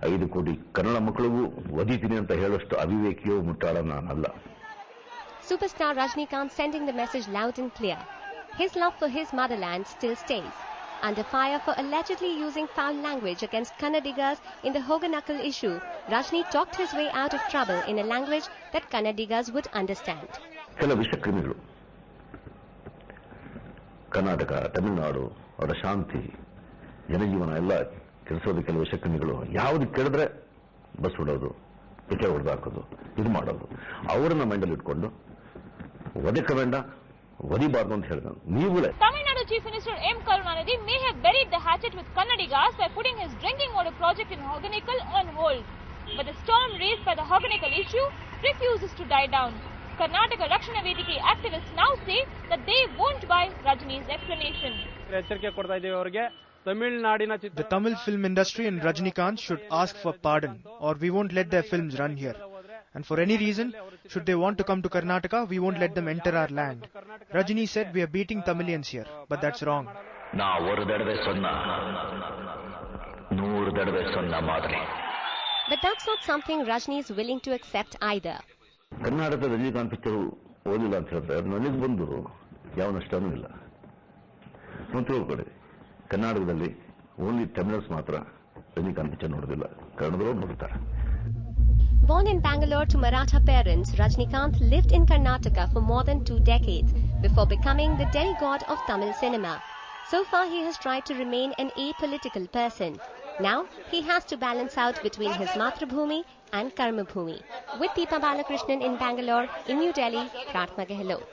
5 ಕೋಟಿ ಕನ್ನಡ ಮಕ್ಕಳಿಗೂ ಓದಿತೀನಿ ಅಂತ ಹೇಳೋಷ್ಟು ಅವಿವೇಕಿಯೋ ಮುಟ್ಟಾಳ ನಾನಲ್ಲ. Superstar Rajnikant sending the message loud and clear. His love for his motherland still stays. Under fire for allegedly using foul language against Kannadigas in the Hoganakal issue, Rajni talked his way out of trouble in a language that Kannadigas would understand. ಕೆಲ ವಿಷಕ್ರಿಮಿಗಳು ಕರ್ನಾಟಕ, ತಮಿಳುನಾಡು ಅವರ ಶಾಂತಿ, ಜನಜೀವನ ಎಲ್ಲ ಕೆಡಿಸೋದು ಕೆಲವು ವಿಷಕ್ರಿಮಿಗಳು. ಯಾವುದು ಕೆಡಿದ್ರೆ bus ಹೊಡೋದು, PK ಹೊಡೆದಾಕೋದು, ಇದು ಮಾಡೋದು. ಅವರನ್ನ ಮೈಂಡಲ್ಲಿ ಇಟ್ಕೊಂಡು ಒದಕ್ಕೆ ಬೇಡ, ಒದಿಬಾರ್ದು ಅಂತ ಹೇಳಿದ ನೀವುಗಳೇ. Tamil Nadu Chief Minister M. Karunanidhi may have buried the hatchet with Kannadigas by putting his drinking water project in Hoganikal on hold. But the storm raised by the Hoganikal issue refuses to die down. Karnataka Rakshana Vedike activists now say that they won't buy Rajini's explanation. The Tamil film industry and Rajnikant should ask for pardon, or we won't let their films run here. And for any reason, should they want to come to Karnataka, we won't let them enter our land. Rajini said we are beating Tamilians here, but that's wrong. But that's not something Rajni is willing to accept either. ಕರ್ನಾಟಕದ Rajinikanth picture ಓದಿಲ್ಲ ಅಂತ ಹೇಳ್ತಾರೆ. ನನಗೆ ಬಂದು ಯಾವ ನಷ್ಟನೂ ಇಲ್ಲ. ತಿಳ್ಕೊಳ್ಳಿ, ಕರ್ನಾಟಕದಲ್ಲಿ ಓನ್ಲಿ ತಮಿಳರ್ಸ್ ಮಾತ್ರ ರಜನಿಕಾಂತ್ ಪಿಕ್ಚರ್ ನೋಡೋದಿಲ್ಲ, ಕನ್ನಡದವರು ನೋಡ್ತಾರೆ. Born in Bangalore to Maratha parents, Rajnikant lived in Karnataka for more than 2 decades before becoming the demigod of Tamil cinema. So far, he has tried to remain an apolitical person. Now, he has to balance out between his Matrabhumi and Karmabhumi. With Deepa Balakrishnan in Bangalore, in New Delhi, Pratma Gehlot.